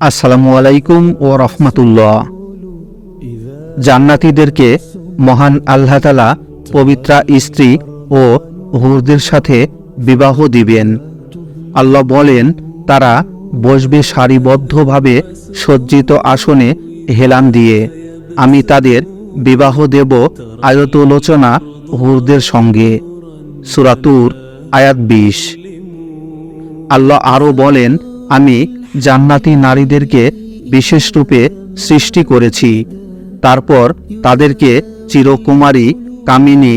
আসসালামু আলাইকুম ও রহমতুল্লাহ। জান্নাতীদেরকে মহান আল্লাহ তাআলা পবিত্রা স্ত্রী ও হুরদের সাথে বিবাহ দিবেন। আল্লাহ বলেন, তারা বসবে সারিবদ্ধভাবে সজ্জিত আসনে হেলান দিয়ে। আমি তাদের বিবাহ দেব আয়তলোচনা হুরদের সঙ্গে। সূরা তুর আয়াত 20। আল্লাহ আরও বলেন, আমি জান্নাতি নারীদেরকে বিশেষ রূপে সৃষ্টি করেছি, তারপর তাদেরকে চিরকুমারী, কামিনী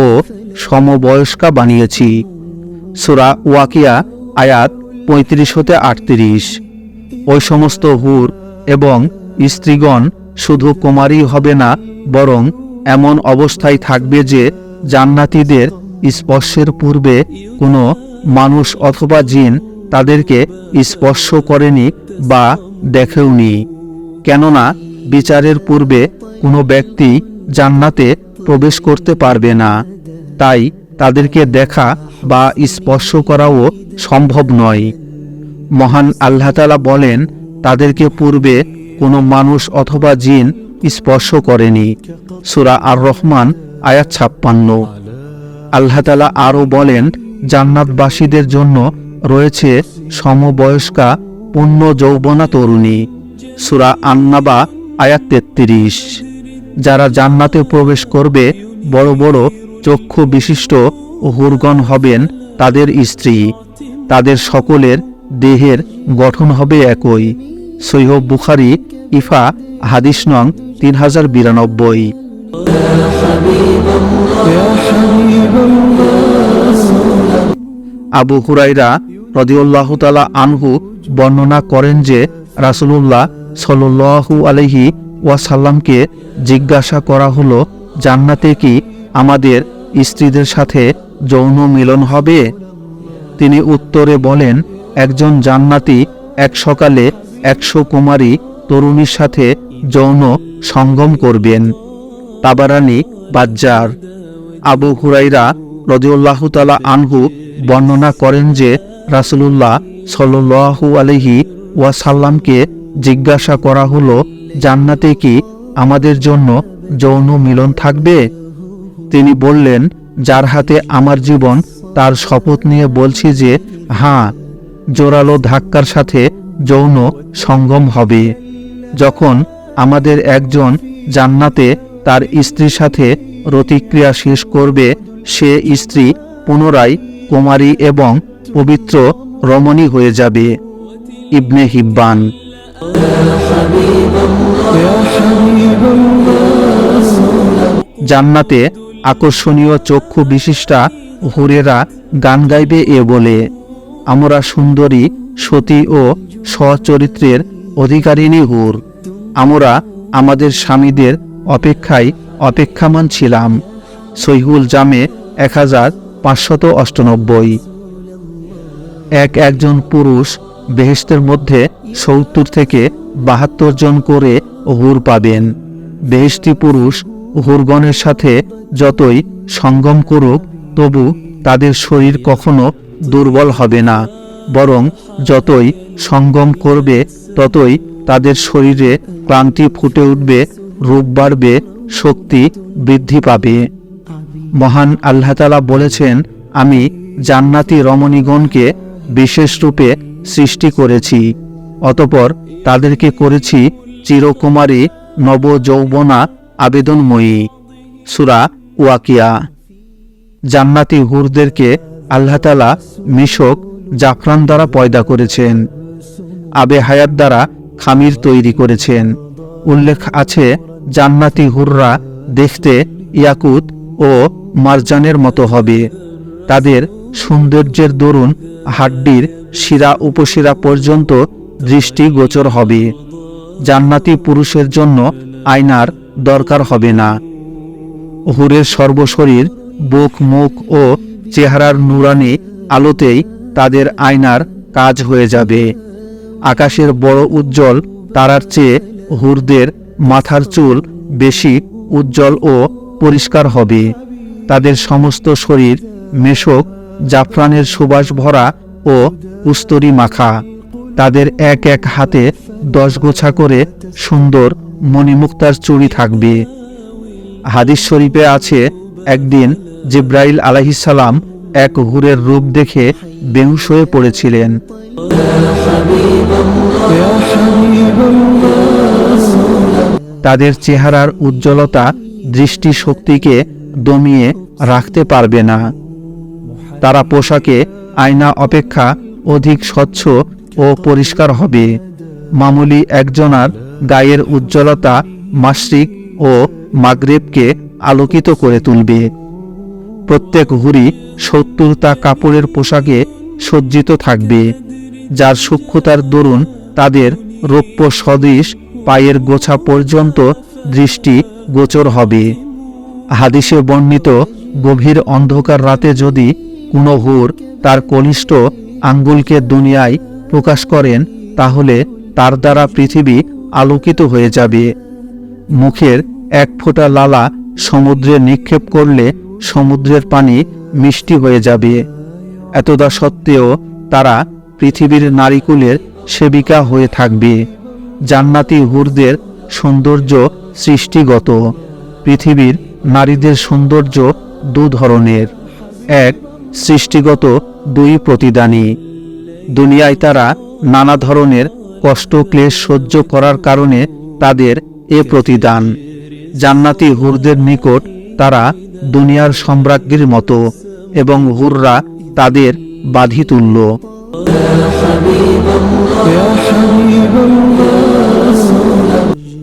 ও সমবয়স্কা বানিয়েছি। সূরা ওয়াকিয়া আয়াত 35-38। ওই সমস্ত হুর এবং স্ত্রীগণ শুধু কুমারী হবে না, বরং এমন অবস্থায় থাকবে যে জান্নাতীদের স্পর্শের পূর্বে কোনো মানুষ অথবা জিন তাদেরকে স্পর্শ করেনি বা দেখেওনি। কেননা বিচারের পূর্বে কোনো ব্যক্তি জান্নাতে প্রবেশ করতে পারবে না, তাই তাদেরকে দেখা বা স্পর্শ করাও সম্ভব নয়। মহান আল্লাহ তাআলা বলেন, তাদেরকে পূর্বে কোনো মানুষ অথবা জিন স্পর্শ করেনি। সূরা আর রহমান আয়াত 56। আল্লাহ তাআলা আরও বলেন, জান্নাতবাসীদের জন্য রয়েছে সমবয়স্কা পূর্ণ যৌবনা তরুণী। সূরা আন-নাবা আয়াত 33। যারা জান্নাতে প্রবেশ করবে বড় বড় চক্ষু বিশিষ্ট হুরগণ হবেন তাদের স্ত্রী। তাদের সকলের দেহের গঠন হবে একই। সহিহ বুখারী ইফা হাদিস নং 3092। আবু হুরায়রা রাদিয়াল্লাহু তাআলা আনহু বর্ণনা করেন যে রাসূলুল্লাহ সাল্লাল্লাহু আলাইহি ওয়াসাল্লামকে জিজ্ঞাসা করা হলো, জান্নাতে কি আমাদের স্ত্রীদের সাথে যৌন মিলন হবে? তিনি উত্তরে বলেন, একজন জান্নাতি এক সকালে 100 কুমারী তরুণীর সাথে যৌন সঙ্গম করবেন। তাবারানী বাজ্জার। আবু হুরায়রা রাদিয়াল্লাহু তাআলা আনহু বর্ণনা করেন যে রাসূলুল্লাহ সাল্লাল্লাহু আলাইহি ওয়াসাল্লামকে জিজ্ঞাসা করা হলো, জান্নাতে কি আমাদের জন্য যৌন মিলন থাকবে? তিনি বললেন, যার হাতে আমার জীবন তার শপথ নিয়ে বলছি যে হ্যাঁ, জোরালো ধাক্কার সাথে যৌন সঙ্গম হবে। যখন আমাদের একজন জান্নাতে তার স্ত্রীর সাথে রতিক্রিয়া শেষ করবে, সে স্ত্রী পুনরায় কুমারী এবং পবিত্র রমণী হয়ে যাবে। ইবনে হিব্বান। জান্নাতে আকর্ষণীয় চক্ষু বিশিষ্টা হুরেরা গান গাইবে এ বলে, আমরা সুন্দরী, সতী ও সচরিত্রের অধিকারিণী হুর। আমরা আমাদের স্বামীদের অপেক্ষায় অপেক্ষামান ছিলাম। সহিহুল জামে 1598। একজন পুরুষ বেহেশতের মধ্যে 70 থেকে 72 জন করে হুর পাবেন। বেহেশতি পুরুষ হুরগণের সাথে যতই সঙ্গম করুক, তবু তাদের শরীর কখনো দুর্বল হবে না, বরং যতই সঙ্গম করবে ততই তাদের শরীরে ক্লান্তি ফুটে উঠবে, রূপ বাড়বে, শক্তি বৃদ্ধি পাবে। মহান আল্লাহ তাআলা বলেছেন, আমি জান্নাতি রমণীগণকে বিশেষ রূপে সৃষ্টি করেছি, অতঃপর তাদেরকে করেছি চিরকুমারী, নবযৌবনা, আবেদনময়ী। সূরা ওয়াকিয়া। জান্নাতি হুরদেরকে আল্লাহ তাআলা মিশক, জাফরান দ্বারা পয়দা করেছেন। আবে হায়াত দ্বারা খামির তৈরি করেছেন। উল্লেখ আছে, জান্নাতি হুররা দেখতে ইয়াকুত ও মারজানের মতো হবে। তাদের সৌন্দর্যের দরুন হাড্ডির শিরা উপশিরা পর্যন্ত দৃষ্টিগোচর হবে। জান্নাতি পুরুষের জন্য আয়নার দরকার হবে না। হুরের সর্বশরীর, বুক, মুখ ও চেহারার নুরানি আলোতেই তাদের আয়নার কাজ হয়ে যাবে। আকাশের বড় উজ্জ্বল তারার চেয়ে হুরদের মাথার চুল বেশি উজ্জ্বল ও পরিষ্কার হবে। তাদের সমস্ত শরীর মেশক, জাফরানের সুবাস ভরা ও কুস্তরি মাখা। তাদের এক এক হাতে 10 গোছা করে সুন্দর মণিমুক্তার চুড়ি থাকবে। হাদিস শরীফে আছে, একদিন জিব্রাইল আলাইহিসসালাম এক হুরের রূপ দেখে বেহুশ হয়ে পড়েছিলেন। তাদের চেহারার উজ্জ্বলতা দৃষ্টি শক্তিকে দমিয়ে রাখতে পারবে না। তারা পোশাকে আয়না অপেক্ষা অধিক স্বচ্ছ ও পরিষ্কার হবে। মামুলি একজনার গায়ের উজ্জ্বলতা মাশরিক ও মাগরিবকে আলোকিত করে তুলবে। প্রত্যেক হুরি 70টা কাপড়ের পোশাকে সজ্জিত থাকবে, যার সূক্ষ্মতার দরুন তাদের রৌপ্য সদৃশ পায়ের গোছা পর্যন্ত দৃষ্টি গোচর হবে। হাদিসে বর্ণিত, গভীর অন্ধকার রাতে যদি কোনো হুর তার কনিষ্ঠ আঙ্গুলকে দুনিয়ায় প্রকাশ করেন, তাহলে তার দ্বারা পৃথিবী আলোকিত হয়ে যাবে। মুখের এক ফোঁটা লালা সমুদ্রে নিক্ষেপ করলে সমুদ্রের পানি মিষ্টি হয়ে যাবে। এতদা সত্ত্বেও তারা পৃথিবীর নারীকুলের সেবিকা হয়ে থাকবে। জান্নাতি হুরদের সৌন্দর্য সৃষ্টিগত। পৃথিবীর নারীদের সৌন্দর্য 2 ধরনের, এক সৃষ্টিগত, 2 প্রতিদানী। দুনিয়ায় তারা নানা ধরনের কষ্ট ক্লেশ সহ্য করার কারণে তাদের এ প্রতিদান। জান্নাতি হুরদের নিকট তারা দুনিয়ার সম্রাজ্ঞীর মতো এবং হুররা তাদের বাঁধি তুল্য।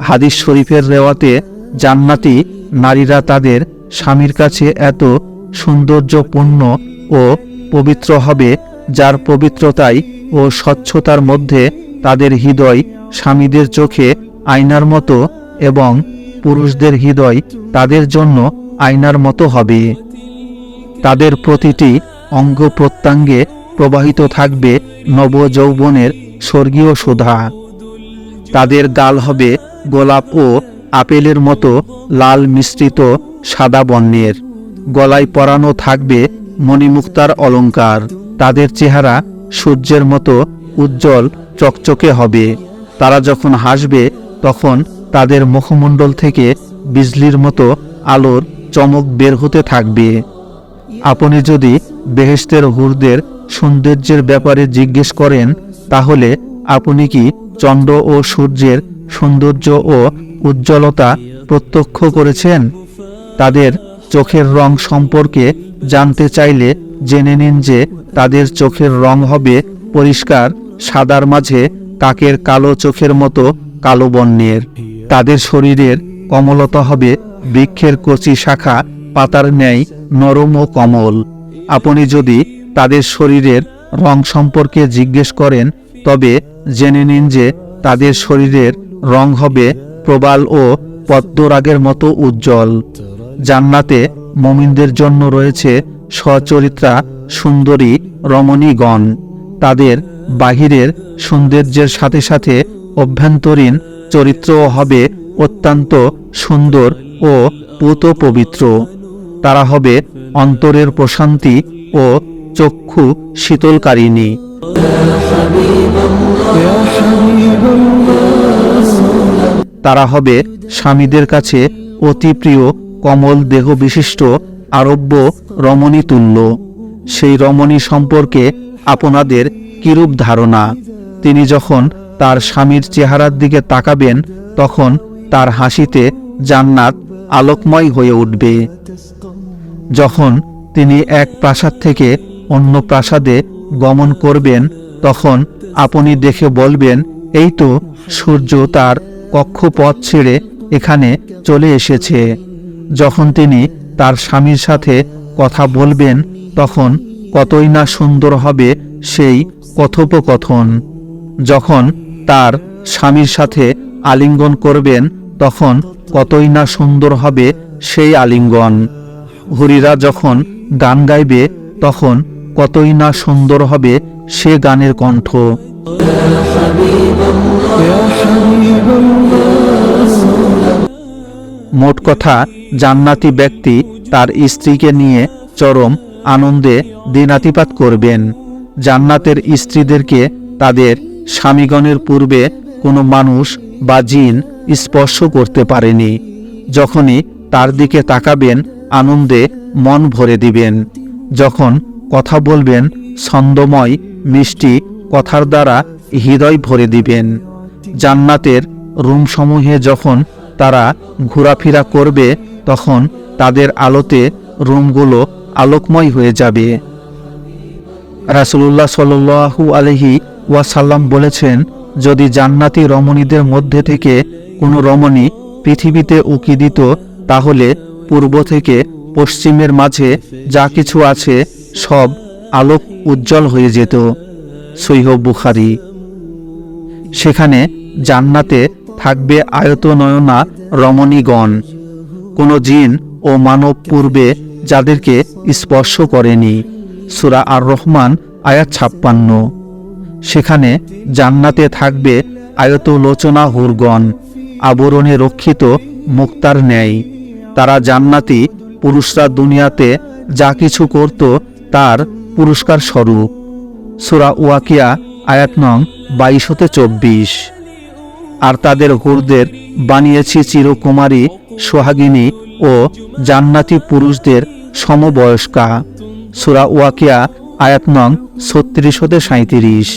হাদিস শরীফের রেওয়াতে জান্নাতি নারীরা তাদের স্বামীর কাছে এত সৌন্দর্যপূর্ণ ও পবিত্র হবে, যার পবিত্রতায় ও স্বচ্ছতার মধ্যে তাদের হৃদয় স্বামীদের চোখে আয়নার মতো এবং পুরুষদের হৃদয় তাদের জন্য আয়নার মতো হবে। তাদের প্রতিটি অঙ্গ প্রত্যঙ্গে প্রবাহিত থাকবে নবযৌবনের স্বর্গীয় সুধা। তাদের গাল হবে গোলাপ ও আপেলের মতো লাল মিশ্রিত সাদা বর্ণের। গলায় পরানো থাকবে মণিমুক্তার অলঙ্কার। তাদের চেহারা সূর্যের মতো উজ্জ্বল চকচকে হবে। তারা যখন হাসবে তখন তাদের মুখমণ্ডল থেকে বিজলির মতো আলোর চমক বের হতে থাকবে। আপনি যদি বেহেশতের হুরদের সৌন্দর্যের ব্যাপারে জিজ্ঞেস করেন, তাহলে আপনি কি চন্দ্র ও সূর্যের সৌন্দর্য ও উজ্জ্বলতা প্রত্যক্ষ করেছেন? তাদের চোখের রং সম্পর্কে জানতে চাইলে জেনে নিন যে তাদের চোখের রং হবে পরিষ্কার সাদার মাঝে কাকের কালো চোখের মতো কালো বর্ণের। তাদের শরীরের কমলতা হবে বৃক্ষের কচি শাখা পাতার ন্যায় নরম ও কমল। আপনি যদি তাদের শরীরের রং সম্পর্কে জিজ্ঞেস করেন, তবে জেনে নিন যে তাদের শরীরের রং হবে প্রবাল ও পদ্মরাগের মতো উজ্জ্বল। জান্নাতে মুমিনদের জন্য রয়েছে সচরিত্রা সুন্দরী রমণীগণ। তাদের বাহিরের সৌন্দর্যের সাথে সাথে অভ্যন্তরীণ চরিত্রও হবে অত্যন্ত সুন্দর ও পুত পবিত্র। তারা হবে অন্তরের প্রশান্তি ও চক্ষু শীতলকারিণী। তারা হবে স্বামীদের কাছে অতি প্রিয় কমল দেহ বিশিষ্ট আরব্য রমণী তুল্য। সেই রমণী সম্পর্কে আপনাদের কিরূপ ধারণা? তিনি যখন তার স্বামীর চেহারার দিকে তাকাবেন, তখন তার হাসিতে জান্নাত আলোকময় হয়ে উঠবে। যখন তিনি এক প্রাসাদ থেকে অন্য প্রাসাদে গমন করবেন, তখন আপনি দেখে বলবেন, এই তো সূর্য তার কক্ষপথ ছেড়ে এখানে চলে এসেছে। যখন তিনি তার স্বামীর সাথে কথা বলবেন, তখন কতই না সুন্দর হবে সেই কথোপকথন। যখন তার স্বামীর সাথে আলিঙ্গন করবেন, তখন কতই না সুন্দর হবে সেই আলিঙ্গন। হুরিরা যখন গান গাইবে, তখন কতই না সুন্দর হবে সে গানের কণ্ঠ। মোট কথা, জান্নাতি ব্যক্তি তার স্ত্রীকে নিয়ে চরম আনন্দে দিনাতিপাত করবেন। জান্নাতের স্ত্রীদেরকে তাদের স্বামীগণের পূর্বে কোনো মানুষ বা জিন স্পর্শ করতে পারেনি। যখনই তার দিকে তাকাবেন আনন্দে মন ভরে দিবেন। যখন কথা বলবেন ছন্দময় মিষ্টি কথার দ্বারা হৃদয় ভরে দিবেন। জান্নাতের রুমসমূহে যখন তারা ঘোরাফেরা করবে তখন তাদের আলোতে রুমগুলো আলোকময় হয়ে যাবে। রাসূলুল্লাহ সাল্লাল্লাহু আলাইহি ওয়াসাল্লাম বলেছেন, যদি জান্নাতি রমণীদের মধ্যে থেকে কোনো রমণী পৃথিবীতে উকি দিত তাহলে পূর্ব থেকে পশ্চিমের মাঝে যা কিছু আছে সব আলোক উজ্জ্বল হয়ে যেত। সহিহ বুখারী। সেখানে জান্নাতে থাকবে আয়তনয়না রমণীগণ, কোনো জিন ও মানব পূর্বে যাদেরকে স্পর্শ করেনি। সূরা আর রহমান আয়াত 56। সেখানে জান্নাতে থাকবে আয়তলোচনা হুরগণ, আবরণে রক্ষিত মুক্তার ন্যায়। তারা জান্নাতি পুরুষরা দুনিয়াতে যা কিছু করত তার পুরস্কার স্বরূপ। সূরা ওয়াকিয়া আয়াত নং 22-24। আর তাদের হুরদের বানিয়েছি চিরকুমারী সোহাগিনী ও জান্নাতি পুরুষদের সমবয়স্কা। সূরা ওয়াকিয়া আয়াত নং 36-37।